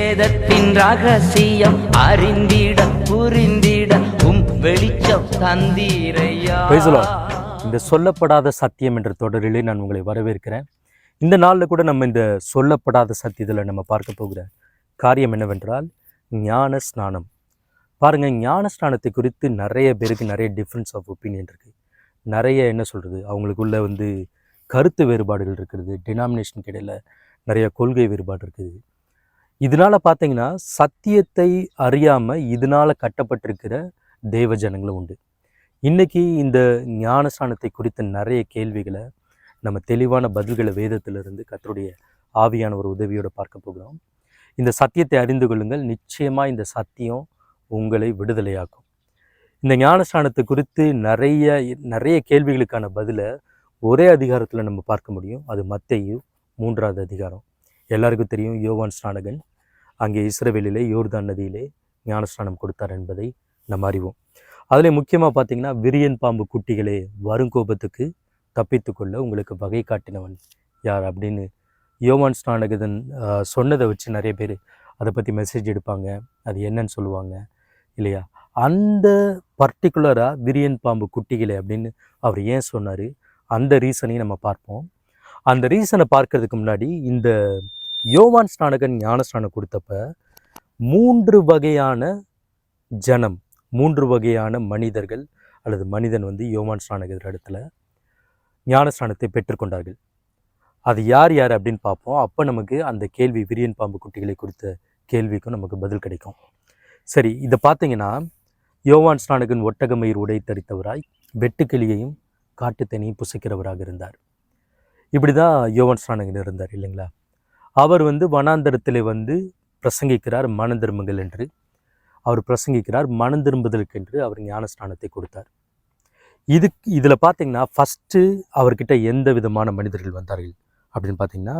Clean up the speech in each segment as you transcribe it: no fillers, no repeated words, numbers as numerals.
வேதத்தின் ரகசியம் அறிந்திட புரிந்திட வெளிச்சம் தந்தீரையா. இந்த சொல்லப்படாத சத்தியம் என்ற தொடரிலே நான் உங்களை வரவேற்கிறேன். இந்த நாளில் கூட நம்ம இந்த சொல்லப்படாத சத்தியத்தில் நம்ம பார்க்க போகிற காரியம் என்னவென்றால் ஞான ஸ்நானம். பாருங்கள், ஞான ஸ்நானத்தை குறித்து நிறைய பேருக்கு நிறைய டிஃப்ரென்ஸ் ஆஃப் ஒப்பீனியன் இருக்குது. நிறைய என்ன சொல்கிறது, அவங்களுக்குள்ள கருத்து வேறுபாடுகள் இருக்கிறது. டினாமினேஷனுக்கு இடையில் நிறைய கொள்கை வேறுபாடு இருக்குது. இதனால் பார்த்தீங்கன்னா சத்தியத்தை அறியாமல் இதனால் கட்டப்பட்டிருக்கிற தெய்வ ஜனங்களும் உண்டு. இன்றைக்கி இந்த ஞானஸ்நானத்தை குறித்த நிறைய கேள்விகளை நம்ம தெளிவான பதில்களை வேதத்திலிருந்து கர்த்தருடைய ஆவியான ஒரு உதவியோடு பார்க்க போகிறோம். இந்த சத்தியத்தை அறிந்து கொள்ளுங்கள். நிச்சயமாக இந்த சத்தியம் உங்களை விடுதலையாக்கும். இந்த ஞானஸ்நானத்தை குறித்து நிறைய கேள்விகளுக்கான பதிலை ஒரே அதிகாரத்தில் நம்ம பார்க்க முடியும். அது மத்தேயு 3வது அதிகாரம். எல்லாருக்கும் தெரியும், யோவான் ஸ்நானகன் அங்கே இஸ்ரவேலிலே யோர்தான் நதியிலே ஞானஸ்நானம் கொடுத்தார் என்பதை நம்ம அறிவோம். அதில் முக்கியமாக பார்த்திங்கன்னா, விரியன் பாம்பு குட்டிகளே வருங்கோபத்துக்கு தப்பித்து கொள்ள உங்களுக்கு வகை காட்டினவன் யார் அப்படின்னு யோவான் ஸ்நானகன் சொன்னதை வச்சு நிறைய பேர் அதை பற்றி மெசேஜ் எடுப்பாங்க. அது என்னன்னு சொல்லுவாங்க இல்லையா. அந்த பர்டிகுலராக விரியன் பாம்பு குட்டிகளே அப்படின்னு அவர் ஏன் சொன்னார், அந்த ரீசனையும் நம்ம பார்ப்போம். அந்த ரீசனை பார்க்கறதுக்கு முன்னாடி, இந்த யோவான் ஸ்நானகன் ஞானஸ்நானம் கொடுத்தப்ப 3 வகையான ஜனம், 3 வகையான மனிதர்கள் அல்லது மனிதன் யோவான் ஸ்நானகர் இடத்துல ஞானஸ்நானத்தை பெற்றுக்கொண்டார்கள். அது யார் யார் அப்படின்னு பார்ப்போம். அப்போ நமக்கு அந்த கேள்வி, விரியன் பாம்பு குட்டிகளை குறித்த கேள்விக்கும் நமக்கு பதில் கிடைக்கும். சரி, இதை பார்த்தீங்கன்னா, யோவான் ஸ்நானகன் ஒட்டகமயிர் உடை தரித்தவராய் வெட்டுக்கிளியையும் காட்டுத்தேனையும் புசிக்கிறவராக இருந்தார். இப்படி தான் யோவான் ஸ்நானகன் இருந்தார் இல்லைங்களா. அவர் வனாந்தரத்தில் பிரசங்கிக்கிறார் மனம் திரும்புங்கள் என்று. அவர் பிரசங்கிக்கிறார் மனம் திரும்புதலுக்கென்று அவர் ஞானஸ்நானத்தை கொடுத்தார். இதில் பார்த்தீங்கன்னா ஃபஸ்ட்டு அவர்கிட்ட எந்த விதமான மனிதர்கள் வந்தார்கள் அப்படின்னு பார்த்தீங்கன்னா,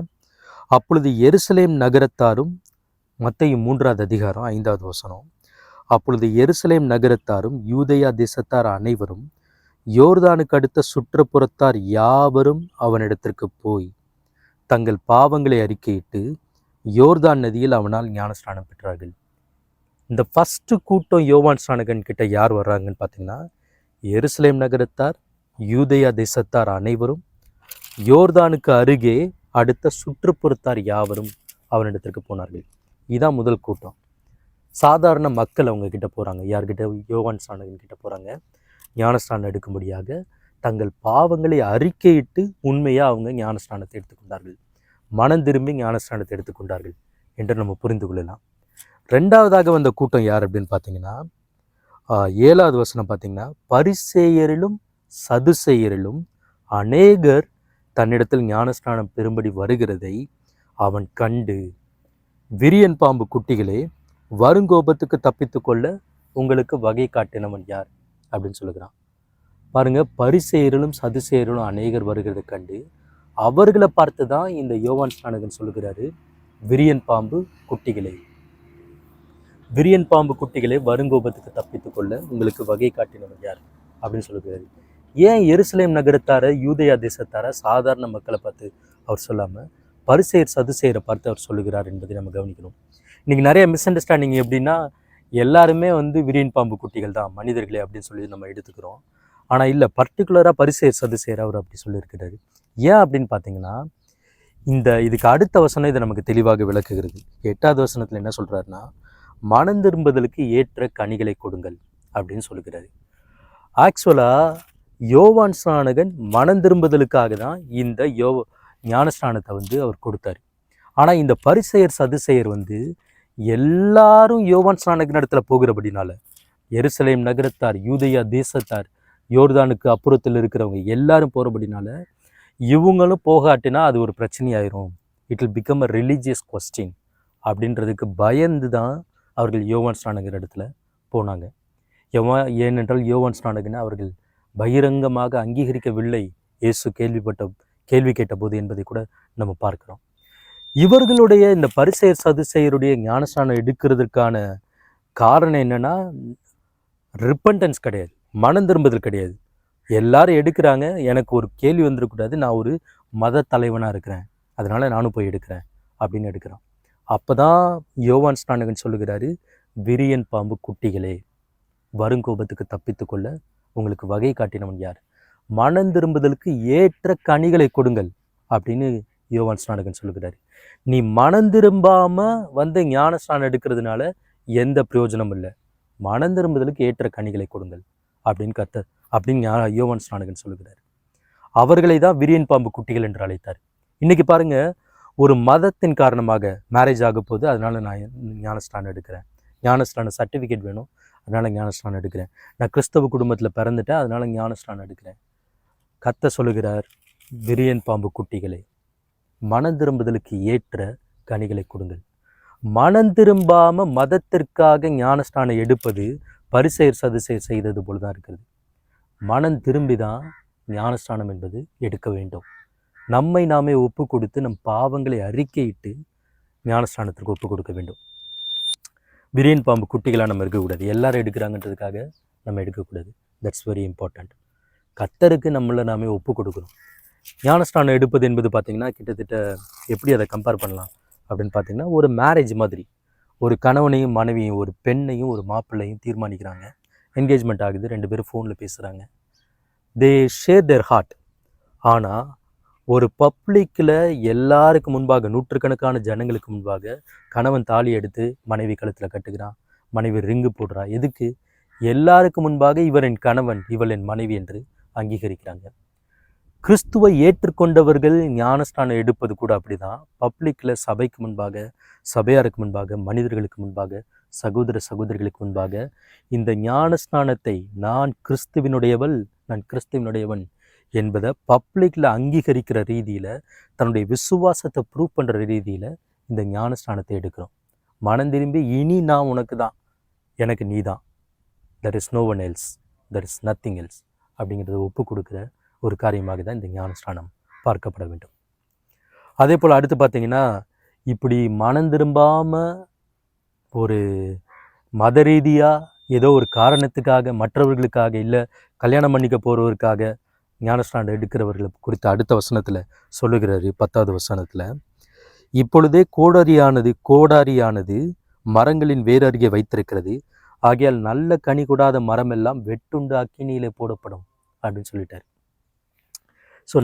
அப்பொழுது எருசலேம் நகரத்தாரும், மத்தேயு 3வது அதிகாரம் 5வது வசனம், அப்பொழுது எருசலேம் நகரத்தாரும் யூதேயா தேசத்தார் அனைவரும் யோர்தானுக்கு அடுத்த சுற்றுப்புறத்தார் யாவரும் அவனிடத்திற்கு போய் தங்கள் பாவங்களை அறிக்கையிட்டு யோர்தான் நதியில் அவனால் ஞானஸ்நானம் பெற்றார்கள். இந்த ஃபஸ்ட்டு கூட்டம் யோவான் ஸ்நானகன் கிட்ட யார் வர்றாங்கன்னு பார்த்தீங்கன்னா, எருசலேம் நகரத்தார், யூதேயா தேசத்தார் அனைவரும், யோர்தானுக்கு அருகே அடுத்த சுற்றுப்புறத்தார் யாவரும் அவனிடத்திற்கு போனார்கள். இதுதான் முதல் கூட்டம். சாதாரண மக்கள் அவங்க கிட்ட போகிறாங்க. யார்கிட்ட? யோவான் ஸ்நானகன் கிட்ட போகிறாங்க. ஞானஸ்நானம் எடுக்கும்படியாக தங்கள் பாவங்களை அறிக்கையிட்டு உண்மையாக அவங்க ஞானஸ்நானத்தை எடுத்துக்கொண்டார்கள். மனம் திரும்பி ஞானஸ்நானத்தை எடுத்துக்கொண்டார்கள் என்று நம்ம புரிந்து கொள்ளலாம். 2வதாக வந்த கூட்டம் யார் அப்படின்னு பார்த்தீங்கன்னா, 7வது வசனம் பார்த்தீங்கன்னா, பரிசேயரிலும் சதுசேயரிலும் அநேகர் தன்னிடத்தில் ஞானஸ்நானம் பெறும்படி வருகிறதை அவன் கண்டு, விரியன் பாம்பு குட்டிகளே வருங்கோபத்துக்கு தப்பித்து கொள்ள உங்களுக்கு வகை காட்டினவன் யார் அப்படின்னு சொல்லுகிறான். பாருங்க, பரிசேயரிலும் சதுசேயரிலும் அநேகர் வருகிறதை கண்டு அவர்களை பார்த்து தான் இந்த யோவான் ஸ்நானகன் சொல்லுகிறாரு, விரியன் பாம்பு குட்டிகளே, விரியன் பாம்பு குட்டிகளே வருங்கோபத்துக்கு தப்பித்து கொள்ள உங்களுக்கு வகை காட்டினவன் யார் அப்படின்னு சொல்லுகிறாரு. ஏன் எருசலேம் நகரத்தார, யூதேயா தேசத்தார, சாதாரண மக்களை பார்த்து அவர் சொல்லாமல் பரிசேயர் சதுசேயரை பார்த்து அவர் சொல்லுகிறார் என்பதை நம்ம கவனிக்கணும். இன்றைக்கி நிறைய மிஸ் அண்டர்ஸ்டாண்டிங் எப்படின்னா, எல்லாருமே விரியன் பாம்பு குட்டிகள் தான் மனிதர்களே அப்படின்னு சொல்லி நம்ம எடுத்துக்கிறோம். ஆனால் இல்லை, பர்டிகுலராக பரிசேயர் சதுசேயர் அவர் அப்படி சொல்லியிருக்கிறாரு. ஏன் அப்படின்னு பார்த்தீங்கன்னா, இதுக்கு அடுத்த வசனம் இதை நமக்கு தெளிவாக விளக்குகிறது. 8வது வசனத்தில் என்ன சொல்கிறாருன்னா, மனம் திரும்புதலுக்கு ஏற்ற கனிகளை கொடுங்கள் அப்படின்னு சொல்லுகிறாரு. ஆக்சுவலாக யோவான் ஸ்நானகன் மனம் திரும்புதலுக்காக தான் இந்த ஞானஸ்நானத்தை அவர் கொடுத்தாரு. ஆனால் இந்த பரிசேயர் சதுசேயர் எல்லாரும் யோவான் ஸ்நானகன் இடத்துல போகிறபடினால, எருசலேம் நகரத்தார், யூதேயா தேசத்தார், யோர்தானுக்கு அப்புறத்தில் இருக்கிறவங்க எல்லாரும் போகிறபடினால, இவங்களும் போகாட்டினா அது ஒரு பிரச்சனையாயிரும், it will become a religious question அப்படின்றதுக்கு பயந்து தான் அவர்கள் யோவான் ஸ்நானகர் இடத்துல போனாங்க. ஏனென்றால் யோவான் ஸ்நானகனை அவர்கள் பகிரங்கமாக அங்கீகரிக்கவில்லை இயேசு கேள்வி கேட்டபோது என்பதை கூட நம்ம பார்க்கிறோம். இவர்களுடைய இந்த பரிசேயர் சதுசேயருடைய ஞானஸ்நானம் எடுக்கிறதுக்கான காரணம் என்னன்னா, ரிப்பன்டன்ஸ் கிடையாது, மனம் திரும்புதல் கிடையாது. எல்லாரும் எடுக்கிறாங்க, எனக்கு ஒரு கேள்வி வந்துடக்கூடாது, நான் ஒரு மத தலைவனாக இருக்கிறேன், அதனால் நானும் போய் எடுக்கிறேன் அப்படின்னு எடுக்கிறான். அப்பதான் யோவான் ஸ்நானகன் சொல்லுகிறாரு, விரியன் பாம்பு குட்டிகளே, வருங்கோபத்துக்கு தப்பித்துக்கொள்ள உங்களுக்கு வகை காட்டினவன் யார்? மனம் திரும்புதலுக்கு ஏற்ற கனிகளை கொடுங்கள் அப்படின்னு யோவான் ஸ்நானகன் சொல்லுகிறாரு. நீ மனம் திரும்பாம வந்து ஞானஸ்நானம் எடுக்கிறதுனால எந்த பிரயோஜனமும் இல்லை. மனம் திரும்புதலுக்கு ஏற்ற கனிகளை கொடுங்கள் அப்படின்னு யோவான் ஸ்நானகன் சொல்லுகிறார். அவர்களை தான் விரியன் பாம்பு குட்டிகள் என்று அழைத்தார். இன்னைக்கு பாருங்க, ஒரு மதத்தின் காரணமாக மேரேஜ் ஆக போது, அதனால நான் ஞானஸ்நானம் எடுக்கிறேன். ஞானஸ்நான சர்டிஃபிகேட் வேணும், அதனால ஞானஸ்நானம் எடுக்கிறேன். நான் கிறிஸ்தவ குடும்பத்தில் பிறந்துட்டேன், அதனால ஞானஸ்நானம் எடுக்கிறேன். கர்த்தர் சொல்லுகிறார், விரியன் பாம்பு குட்டிகளே, மனம் திரும்புதலுக்கு ஏற்ற கனிகளை கொடுங்கள். மனம் திரும்பாம மதத்திற்காக ஞானஸ்நானம் எடுப்பது பரிசேயர் சதுசேயர் செய்தது போலதான் இருக்கிறது. மனம் திரும்பிதான் ஞானஸ்நானம் என்பது எடுக்க வேண்டும். நம்மை நாமே ஒப்பு கொடுத்து நம் பாவங்களை அறிக்கையிட்டு ஞானஸ்நானத்திற்கு ஒப்பு கொடுக்க வேண்டும். விரியன் பாம்பு குட்டிகளாக நம்ம இருக்கக்கூடாது. எல்லாரும் எடுக்கிறாங்கன்றதுக்காக நம்ம எடுக்கக்கூடாது. That's very important. கர்த்தருக்கு நம்மளை நாமே ஒப்பு கொடுக்கணும். ஞானஸ்நானம் எடுப்பது என்பது பார்த்திங்கன்னா, கிட்டத்தட்ட எப்படி அதை கம்பேர் பண்ணலாம் அப்படின்னு பார்த்திங்கன்னா, ஒரு மேரேஜ் மாதிரி. ஒரு கணவனையும் மனைவியும், ஒரு பெண்ணையும் ஒரு மாப்பிள்ளையும் தீர்மானிக்கிறாங்க. என்கேஜ்மெண்ட் ஆகுது, 2 பேரும் ஃபோனில் பேசுகிறாங்க. They share their heart. ஆனால் ஒரு பப்ளிக்கில் எல்லாருக்கு முன்பாக, நூற்றுக்கணக்கான ஜனங்களுக்கு முன்பாக கணவன் தாலி எடுத்து மனைவி கழுத்தில் கட்டுகிறான், மனைவி ரிங்கு போடுறா. எதுக்கு? எல்லாருக்கு முன்பாக இவர் என் கணவன், இவள் என் மனைவி என்று அங்கீகரிக்கிறாங்க. கிறிஸ்துவை ஏற்றுக்கொண்டவர்கள் ஞானஸ்நானம் எடுப்பது கூட அப்படிதான். பப்ளிக்கில் சபைக்கு முன்பாக, சபையாருக்கு முன்பாக, மனிதர்களுக்கு முன்பாக, சகோதர சகோதரிகளுக்கு முன்பாக இந்த ஞானஸ்நானத்தை நான் கிறிஸ்துவினுடையவன் என்பதை பப்ளிக்கில் அங்கீகரிக்கிற ரீதியில், தன்னுடைய விசுவாசத்தை ப்ரூவ் பண்ணுற ரீதியில் இந்த ஞானஸ்நானத்தை எடுக்கிறோம். மனம் திரும்பி இனி நான் உனக்கு தான், எனக்கு நீ தான், there is no one else, there is nothing else அப்படிங்கிறத ஒப்பு கொடுக்குற ஒரு காரியமாக தான் இந்த ஞானஸ்நானம் பார்க்கப்பட வேண்டும். அதே போல் அடுத்து பார்த்தீங்கன்னா, இப்படி மனம் திரும்பாமல் ஒரு மத ரீதியாக ஏதோ ஒரு காரணத்துக்காக, மற்றவர்களுக்காக, இல்லை கல்யாணம் பண்ணிக்க போகிறவருக்காக ஞானஸ்நானம் எடுக்கிறவர்களை குறித்த அடுத்த வசனத்தில் சொல்லுகிறாரு. 10வது வசனத்தில், இப்பொழுதே கோடாரியானது மரங்களின் வேறருகே வைத்திருக்கிறது, ஆகையால் நல்ல கனி கொடாத மரம் எல்லாம் வெட்டுண்டு அக்கினியிலே போடப்படும் அப்படின்னு சொல்லிட்டார். ஸோ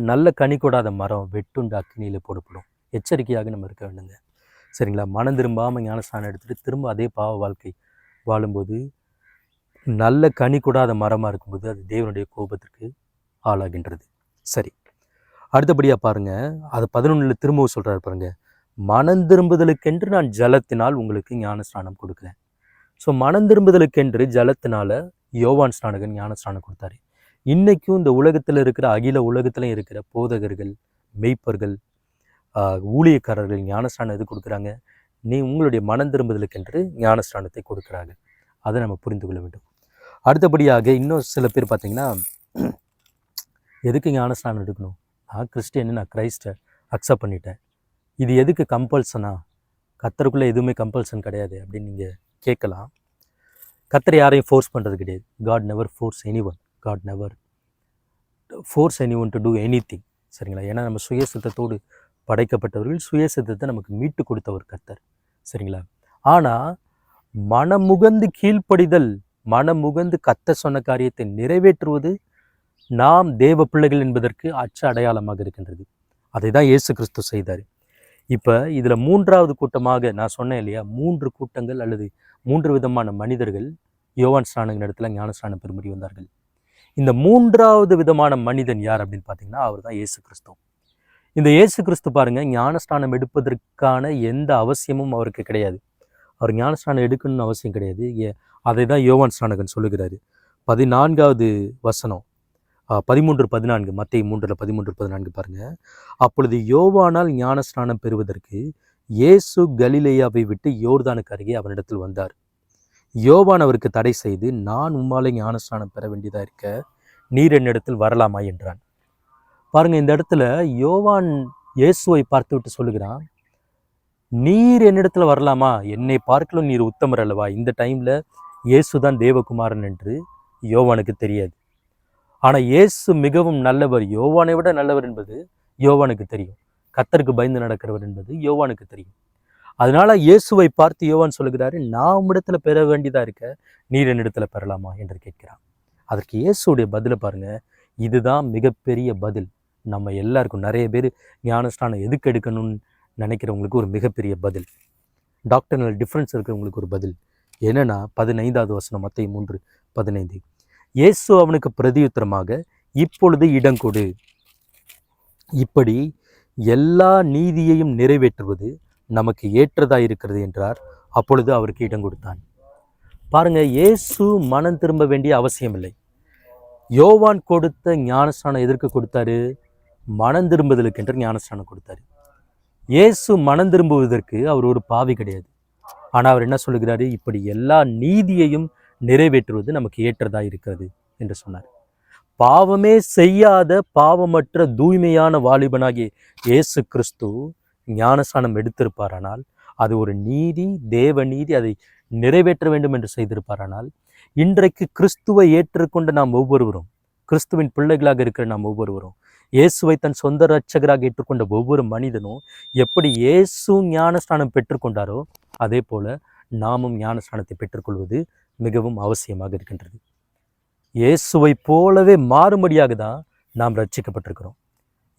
நல்ல கனி கொடாத மரம் வெட்டுண்டு அக்கினியிலே போடப்படும். எச்சரிக்கையாக நம்ம இருக்க வேண்டுங்க. சரிங்களா? மனம் திரும்பாமல் ஞானஸ்நானம் எடுத்துகிட்டு திரும்ப அதே பாவ வாழ்க்கை வாழும்போது, நல்ல கனி கொடாத மரமாக இருக்கும்போது அது தேவனுடைய கோபத்திற்கு ஆளாகின்றது. சரி, அடுத்தபடியாக பாருங்கள், அது 11 திரும்பவும் சொல்கிறாரு பாருங்க, மனம் திரும்புதலுக்கென்று நான் ஜலத்தினால் உங்களுக்கு ஞானஸ்நானம் கொடுக்குறேன். ஸோ மனம் திரும்புதலுக்கென்று ஜலத்தினால யோவான் ஸ்நானகன் ஞானஸ்நானம் கொடுத்தாரு. இன்றைக்கும் இந்த உலகத்தில் இருக்கிற, அகில உலகத்திலையும் இருக்கிற போதகர்கள், மெய்ப்பர்கள், ஊழியக்காரர்கள் ஞானஸ்நானம் எது கொடுக்குறாங்க? உங்களுடைய மனம் திரும்புதலுக்கென்று ஞானஸ்நானத்தை கொடுக்குறாங்க. அதை நம்ம புரிந்து கொள்ள வேண்டும். அடுத்தபடியாக இன்னும் சில பேர் பார்த்திங்கன்னா, எதுக்கு ஞானஸ்நானம் எடுக்கணும்? நான் கிறிஸ்டியன், நான் கிரைஸ்டை அக்செப்ட் பண்ணிட்டேன், இது எதுக்கு கம்பல்சனா? கர்த்தருக்குள்ளே எதுவுமே கம்பல்சன் கிடையாது அப்படின்னு நீங்கள் கேட்கலாம். கர்த்தர் யாரையும் ஃபோர்ஸ் பண்ணுறது கிடையாது. God never force anyone to do anything. சரிங்களா? ஏன்னா நம்ம சுயசித்தத்தோடு படைக்கப்பட்டவர்கள், சுயசித்தத்தை நமக்கு மீட்டு கொடுத்தவர் கர்த்தர். சரிங்களா? ஆனால் மனமுகந்து கீழ்ப்படிதல், மனமுகந்து கர்த்தர் சொன்ன காரியத்தை நிறைவேற்றுவது நாம் தேவ பிள்ளைகள் என்பதற்கு அச்ச அடையாளமாக இருக்கின்றது. அதை தான் இயேசு கிறிஸ்து செய்தார். இப்போ இதில் 3வது கூட்டமாக நான் சொன்னேன் இல்லையா, 3 கூட்டங்கள் அல்லது 3 விதமான மனிதர்கள் யோவான் ஸ்நானகன் இடத்துல ஞானஸ்நானம் பெறும்படி வந்தார்கள். இந்த 3வது விதமான மனிதன் யார் அப்படின்னு பார்த்தீங்கன்னா, அவர் தான் இயேசு கிறிஸ்து. இந்த இயேசு கிறிஸ்து பாருங்க, ஞானஸ்நானம் எடுப்பதற்கான எந்த அவசியமும் அவருக்கு கிடையாது. அவர் ஞானஸ்நானம் எடுக்கணும்னு அவசியம் கிடையாது. அதை தான் யோவான் ஸ்நானகன் சொல்லுகிறாரு. 14வது வசனம், 13:14, மத்தேயு 3:13-14 பாருங்க. அப்பொழுது யோவானால் ஞானஸ்நானம் பெறுவதற்கு இயேசு கலிலேயாவை விட்டு யோர்தானுக்கு அருகே அவனிடத்தில் வந்தார். யோவான் அவருக்கு தடை செய்து, நான் உம்மாலே ஞானஸ்நானம் பெற வேண்டியதாக இருக்க நீர் என்னிடத்தில் வரலாமா என்றான். பாருங்க, இந்த இடத்துல யோவான் இயேசுவை பார்த்து விட்டு சொல்லுகிறான், நீர் என்னிடத்துல வரலாமா? என்னை பார்க்கலும் நீர் உத்தமர் அல்லவா? இந்த டைம்ல இயேசு தான் தேவகுமாரன் என்று யோவானுக்கு தெரியாது. ஆனால் இயேசு மிகவும் நல்லவர், யோவானை விட நல்லவர் என்பது யோவானுக்கு தெரியும். கர்த்தருக்கு பயந்து நடக்கிறவர் என்பது யோவானுக்கு தெரியும். அதனால இயேசுவை பார்த்து யோவான் சொல்லுகிறாரு, நான் உம்மிடத்துல பெற வேண்டியதா இருக்க, நீர் என்னிடத்துல பெறலாமா என்று கேட்கிறான். அதற்கு இயேசுடைய பதிலை பாருங்க. இதுதான் மிகப்பெரிய பதில். நம்ம எல்லாருக்கும், நிறைய பேர் ஞானஸ்நானம் எதுக்கு எடுக்கணும்னு நினைக்கிறவங்களுக்கு ஒரு மிகப்பெரிய பதில். டாக்டர்னல் டிஃப்ரென்ஸ் இருக்கிறவங்களுக்கு ஒரு பதில். என்னன்னா 15வது வசனம், மத்தேயு 3:15. இயேசு அவனுக்கு பிரதியுத்தரமாக, இப்பொழுது இடங்கொடு, இப்படி எல்லா நீதியையும் நிறைவேற்றுவது நமக்கு ஏற்றதாய் இருக்கிறது என்றார். அப்பொழுது அவருக்கு இடம் கொடுத்தான். பாருங்க, இயேசு மனம் திரும்ப வேண்டிய அவசியம் இல்லை. யோவான் கொடுத்த ஞானஸ்நானம் எதற்கு கொடுத்தாரு? மனம் திரும்புதலுக்கு என்று ஞானஸ்நானம் கொடுத்தாரு. இயேசு மனம் திரும்புவதற்கு அவர் ஒரு பாவி கிடையாது. ஆனால் அவர் என்ன சொல்லுகிறாரு? இப்படி எல்லா நீதியையும் நிறைவேற்றுவது நமக்கு ஏற்றதா இருக்கிறது என்று சொன்னார். பாவமே செய்யாத பாவமற்ற தூய்மையான வாலிபனாகிய இயேசு கிறிஸ்து ஞானஸ்நானம் எடுத்திருப்பாரானால் அது ஒரு நீதி, தேவ நீதி, அதை நிறைவேற்ற வேண்டும் என்று செய்திருப்பாரானால் இன்றைக்கு கிறிஸ்துவை ஏற்றுக்கொண்ட நாம் ஒவ்வொருவரும், கிறிஸ்துவின் பிள்ளைகளாக இருக்கிற நாம் ஒவ்வொருவரும், இயேசுவை தன் சொந்த இரட்சகராக ஏற்றுக்கொண்ட ஒவ்வொரு மனிதனும் எப்படி இயேசு ஞானஸ்நானம் பெற்றுக்கொண்டாரோ அதே போல நாமும் ஞானஸ்நானத்தை பெற்றுக்கொள்வது மிகவும் அவசியமாக இருக்கின்றது. இயேசுவை போலவே மாறும்படியாக தான் நாம் ரட்சிக்கப்பட்டிருக்கிறோம்.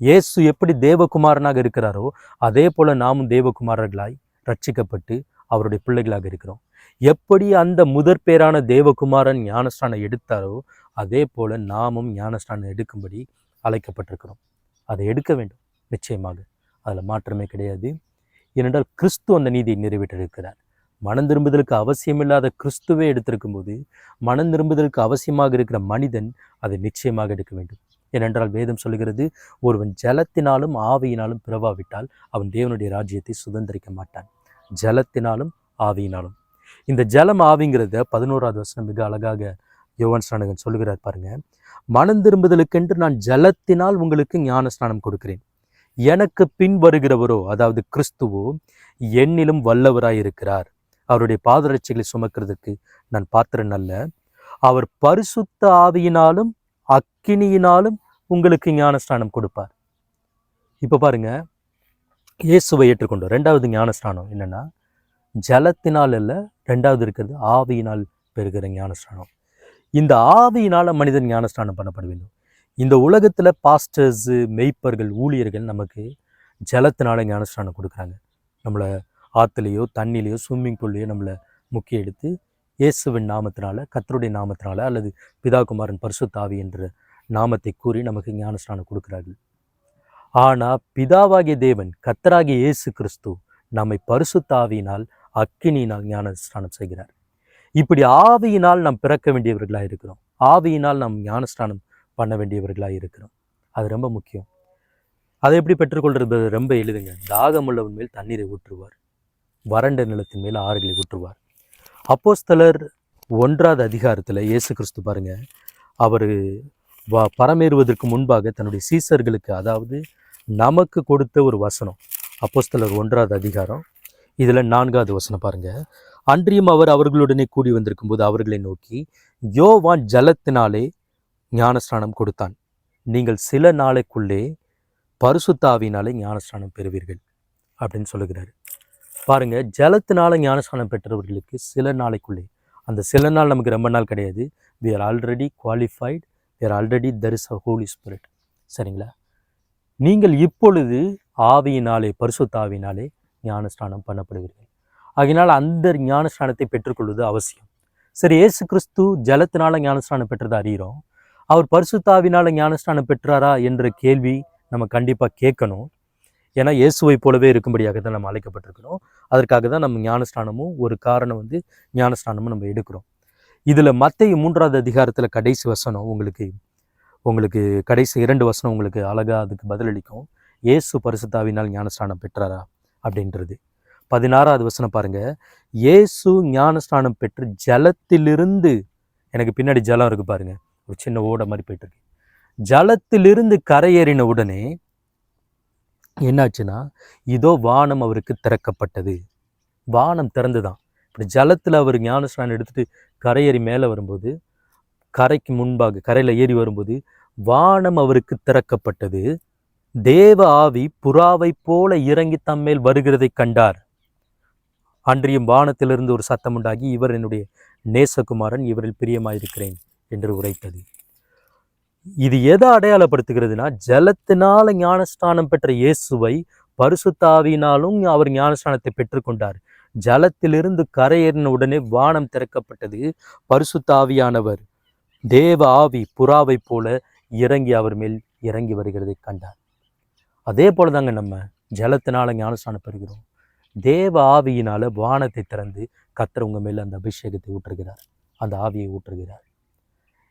இயேசு எப்படி தேவகுமாரனாக இருக்கிறாரோ அதே போல நாமும் தேவகுமாரர்களாய் ரட்சிக்கப்பட்டு அவருடைய பிள்ளைகளாக இருக்கிறோம். எப்படி அந்த முதற் பேரான தேவகுமாரன் ஞானஸ்நானம் எடுத்தாரோ அதே போல நாமும் ஞானஸ்நானம் எடுக்கும்படி அழைக்கப்பட்டிருக்கிறோம். அதை எடுக்க வேண்டும், நிச்சயமாக, அதில் மாற்றமே கிடையாது. ஏனென்றால் கிறிஸ்து அந்த நீதியை நிறைவேற்றிருக்கிறார். மனம் திரும்புதலுக்கு அவசியமில்லாத கிறிஸ்துவே எடுத்திருக்கும் போது மனம் திரும்புதலுக்கு அவசியமாக இருக்கிற மனிதன் அதை நிச்சயமாக எடுக்க வேண்டும். ஏனென்றால் வேதம் சொல்லுகிறது, ஒருவன் ஜலத்தினாலும் ஆவியினாலும் பிறவாவிட்டால் அவன் தேவனுடைய ராஜ்யத்தை சுதந்திரிக்க மாட்டான். ஜலத்தினாலும் ஆவியினாலும். இந்த ஜலம் ஆவிங்கிறத 11வது வசனம் மிக அழகாக யோவான் ஸ்நானகன் சொல்லுகிறார் பாருங்க. மனம் திரும்புதலுக்கென்று நான் ஜலத்தினால் உங்களுக்கு ஞான ஸ்நானம் கொடுக்கிறேன். எனக்கு பின் வருகிறவரோ, அதாவது கிறிஸ்துவோ, என்னிலும் வல்லவராயிருக்கிறார். அவருடைய பாதரட்சைகளை சுமக்கிறதுக்கு நான் பாத்திரன் அல்ல. அவர் பரிசுத்த ஆவியினாலும் அக்கினியினாலும் உங்களுக்கு ஞானஸ்நானம் கொடுப்பார். இப்போ பாருங்க, இயேசுவை ஏற்றுக்கொண்டோம். 2வது ஞானஸ்நானம் என்னன்னா ஜலத்தினால் அல்ல, 2வது இருக்கிறது ஆவியினால் பெறுகிற ஞானஸ்நானம். இந்த ஆவியினால மனிதன் ஞானஸ்நானம் பண்ணப்பட வேண்டும். இந்த உலகத்துல பாஸ்டர்ஸ், மெய்ப்பர்கள், ஊழியர்கள் நமக்கு ஜலத்தினால ஞானஸ்நானம் கொடுக்குறாங்க. நம்மளை ஆற்றுலையோ தண்ணிலையோ ஸ்விம்மிங் பூல்லையோ நம்மளை முக்கிய எடுத்து இயேசுவின் நாமத்தினால, கர்த்தருடைய நாமத்தினால அல்லது பிதாகுமாரன் பரிசுத்த ஆவி என்ற நாமத்தை கூறி நமக்கு ஞானஸ்நானம் கொடுக்கிறார்கள். ஆனால் பிதாவாகிய தேவன், கர்த்தராகிய இயேசு கிறிஸ்து நம்மை பரிசுத்த ஆவியினால் அக்கினியினால் ஞானஸ்நானம் செய்கிறார். இப்படி ஆவியினால் நாம் பிறக்க வேண்டியவர்களாக இருக்கிறோம். ஆவியினால் நாம் ஞானஸ்நானம் பண்ண வேண்டியவர்களாக இருக்கிறோம். அது ரொம்ப முக்கியம். அதை எப்படி பெற்றுக்கொள்றது? ரொம்ப எளிதுங்க. தாகமுள்ளவன் மேல் தண்ணீரை ஊற்றுவார், வறண்ட நிலத்தின் மேல் ஆறுகளை ஊற்றுவார். அப்போஸ்தலர் 1வது அதிகாரத்தில் இயேசு கிறிஸ்து பாருங்க, அவர் பரமேறுவதற்கு முன்பாக தன்னுடைய சீசர்களுக்கு, அதாவது நமக்கு கொடுத்த ஒரு வசனம். அப்போஸ்தலர் 1வது அதிகாரம் இதில் 4வது வசனம் பாருங்க. அன்றியும் அவர் அவர்களுடனே கூடி வந்திருக்கும் போது அவர்களை நோக்கி, யோவான் ஜலத்தினாலே ஞானஸ்நானம் கொடுத்தான், நீங்கள் சில நாளைக்குள்ளே பரிசுத்த ஆவியினாலே ஞானஸ்நானம் பெறுவீர்கள் அப்படின்னு சொல்லுகிறாரு. பாருங்க, ஜலத்தினால ஞானஸ்நானம் பெற்றவர்களுக்கு சில நாளைக்குள்ளே, அந்த சில நாள் நமக்கு ரொம்ப நாள் கிடையாது. we are already qualified, we are already, there is a Holy Spirit. சரிங்களா? நீங்கள் இப்பொழுது ஆவியினாலே, பரிசுத்த ஆவியினாலே ஞானஸ்நானம் பண்ணப்படுவீர்கள். ஆகையினால் அந்த ஞானஸ்நானத்தை பெற்றுக்கொள்வது அவசியம். சரி, இயேசு கிறிஸ்து ஜலத்தினால ஞானஸ்நானம் பெற்றதை அறிகிறோம். அவர் பரிசுத்த ஆவியினால ஞானஸ்நானம் பெற்றாரா என்ற கேள்வி நம்ம கண்டிப்பாக கேட்கணும். ஏன்னா இயேசுவை போலவே இருக்கும்படியாக தான் நம்ம அழைக்கப்பட்டிருக்கிறோம். அதற்காக தான் நம்ம ஞானஸ்நானமும் ஒரு காரணம் ஞானஸ்நானமும் நம்ம எடுக்கிறோம். இதில் மத்தேயு 3வது அதிகாரத்தில் கடைசி வசனம் உங்களுக்கு கடைசி 2 வசனம் உங்களுக்கு அழகாக அதுக்கு பதிலளிக்கும். இயேசு பரிசுத்த ஆவியினால் ஞானஸ்நானம் பெற்றாரா அப்படின்றது. 16வது வசனம் பாருங்க. இயேசு ஞானஸ்நானம் பெற்று ஜலத்திலிருந்து, எனக்கு பின்னாடி ஜலம் இருக்கு பாருங்க, ஒரு சின்ன ஓடை மாதிரி போயிட்டு இருக்கு. ஜலத்திலிருந்து கரையேறின உடனே என்னாச்சுன்னா, இதோ வானம் அவருக்கு திறக்கப்பட்டது. வானம் திறந்துதான். இப்படி ஜலத்தில் அவர் ஞானஸ்நானம் எடுத்துட்டு கரையேறி மேலே வரும்போது, கரைக்கு முன்பாக கரையில் ஏறி வரும்போது வானம் அவருக்கு திறக்கப்பட்டது. தேவ ஆவி புறாவை போல இறங்கி தம்மேல் வருகிறதை கண்டார். அன்றியும் வானத்திலிருந்து ஒரு சத்தம் உண்டாகி, இவர் என்னுடைய நேசகுமாரன், இவரில் பிரியமாயிருக்கிறேன் என்று உரைத்தது. இது எதை அடையாளப்படுத்துகிறதுனா, ஜலத்தினால ஞானஸ்நானம் பெற்ற இயேசுவை பரிசுத்தாவியினாலும் அவர் ஞானஸ்நானத்தை பெற்றுக்கொண்டார். ஜலத்திலிருந்து கரையேறின உடனே வானம் திறக்கப்பட்டது. பரிசுத்தாவியானவர் தேவ ஆவி புறாவை போல இறங்கி அவர் மேல் இறங்கி வருகிறதை கண்டார். அதே போல தாங்க நம்ம ஜலத்தினால ஞானஸ்நானம் பெறுகிறோம். தேவ ஆவியினால வானத்தை திறந்து கர்த்தர் உங்க மேல அந்த அபிஷேகத்தை ஊற்றுகிறார், அந்த ஆவியை ஊற்றுகிறார்.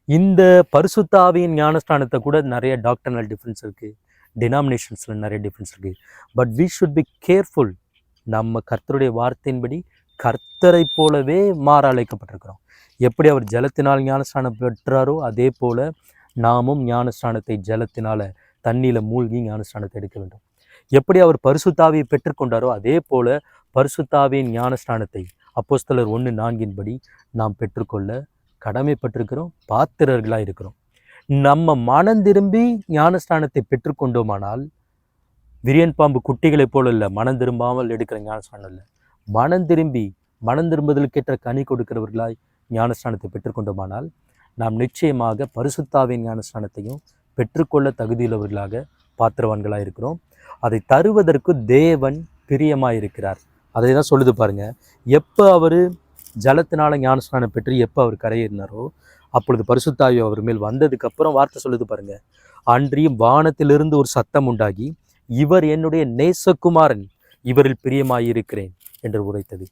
இந்த பரிசுத்த ஆவியின் ஞானஸ்நானத்தை கூட நிறைய டாக்டர்னல் டிஃப்ரென்ஸ் இருக்கு, டினாமினேஷன்ஸ்ல நிறைய டிஃப்ரென்ஸ் இருக்கு. But we should be careful. நம்ம கர்த்தருடைய வார்த்தையின்படி கர்த்தரை போலவே மாற அழைக்கப்பட்டிருக்கிறோம். எப்படி அவர் ஜலத்தினால் ஞானஸ்நானம் பெற்றாரோ அதே போல நாமும் ஞானஸ்நானத்தை ஜலத்தினால தண்ணியில மூழ்கி ஞானஸ்நானத்தை எடுக்க வேண்டும். எப்படி அவர் பரிசுத்தாவியை பெற்றுக்கொண்டாரோ அதே போல பரிசுத்தாவியின் ஞானஸ்நானத்தை அப்போஸ்தலர் 1:4 நாம் பெற்றுக்கொள்ள கடமைப்பட்டிருக்கிறோம், பாத்திரர்களாக இருக்கிறோம். நம்ம மனம் திரும்பி ஞானஸ்நானத்தை பெற்றுக்கொண்டோமானால், விரியன் பாம்பு குட்டிகளைப் போல இல்லை, மனம் திரும்பாமல் எடுக்கிற ஞானஸ்நானம் இல்லை, மனம் திரும்புதலுக்கேற்ற கனி கொடுக்கிறவர்களாய் ஞானஸ்நானத்தை பெற்றுக்கொண்டோமானால், நாம் நிச்சயமாக பரிசுத்தாவின் ஞானஸ்நானத்தையும் பெற்றுக்கொள்ள தகுதியுள்ளவர்களாக பாத்திரவான்களாக இருக்கிறோம். அதை தருவதற்கு தேவன் பிரியமாயிருக்கிறார். அதை தான் சொல்லுது பாருங்க. எப்போ அவர் ஜலத்தினால ஞானஸ்நானம் பெற்று எப்போ அவர் கரையேறினாரோ அப்பொழுது பரிசுத்தாவி அவர் மேல் வந்ததுக்கு அப்புறம் வார்த்தை சொல்லுது பாருங்க, அன்றியும் வானத்திலிருந்து ஒரு சத்தம் உண்டாகி, இவர் என்னுடைய நேசகுமாரன், இவரில் பிரியமாயிருக்கிறேன் என்று உரைத்தது.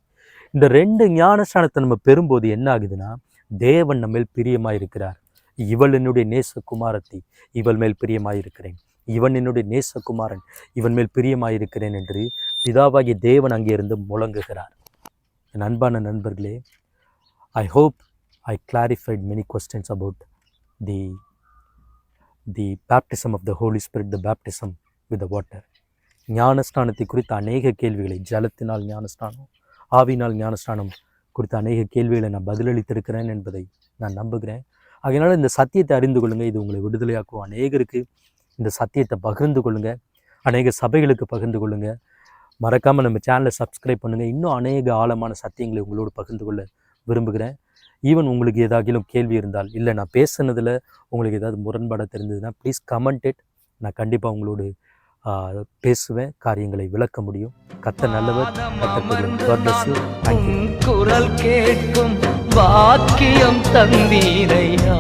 இந்த 2 ஞானஸ்நானத்தை நம்ம பெறும்போது என்ன ஆகுதுன்னா, தேவன் நம்மேல் பிரியமாயிருக்கிறார். இவள் என்னுடைய நேசகுமாரத்தி, இவள் மேல் பிரியமாயிருக்கிறேன், இவன் என்னுடைய நேசகுமாரன், இவன் மேல் பிரியமாயிருக்கிறேன் என்று பிதாவாகிய தேவன் அங்கே இருந்து முழங்குகிறார். என் அன்பான நண்பர்களே, I hope I clarified many questions about the baptism of the Holy Spirit, the baptism with the water. ஞானஸ்நானத்தை குறித்த அநேக கேள்விகளை, ஜலத்தினால் ஞானஸ்நானம், ஆவியினால் ஞானஸ்நானம் குறித்த அநேக கேள்விகளை நான் பதிலளித்திருக்கிறேன் என்பதை நான் நம்புகிறேன். அதனால் இந்த சத்தியத்தை அறிந்து கொள்ளுங்கள். இது உங்களை விடுதலையாக்கும். அநேகருக்கு இந்த சத்தியத்தை பகிர்ந்து கொள்ளுங்கள், அநேக சபைகளுக்கு பகிர்ந்து கொள்ளுங்கள். மறக்காமல் நம்ம சேனலை சப்ஸ்கிரைப் பண்ணுங்கள். இன்னும் அநேக ஆழமான சத்தியங்களை உங்களோடு பகிர்ந்து கொள்ள விரும்புகிறேன். ஈவன் உங்களுக்கு ஏதாகிலும் கேள்வி இருந்தால், இல்லை நான் பேசுனதில் உங்களுக்கு ஏதாவது முரண்பாடாக தெரிஞ்சதுன்னா ப்ளீஸ் கமெண்ட் இட். நான் கண்டிப்பாக உங்களோடு பேசுவேன், காரியங்களை விளக்க முடியும். கர்த்தர் நல்லவர், கர்த்தர் குரல் கேட்கும் பாக்கியம் தந்தீரையா.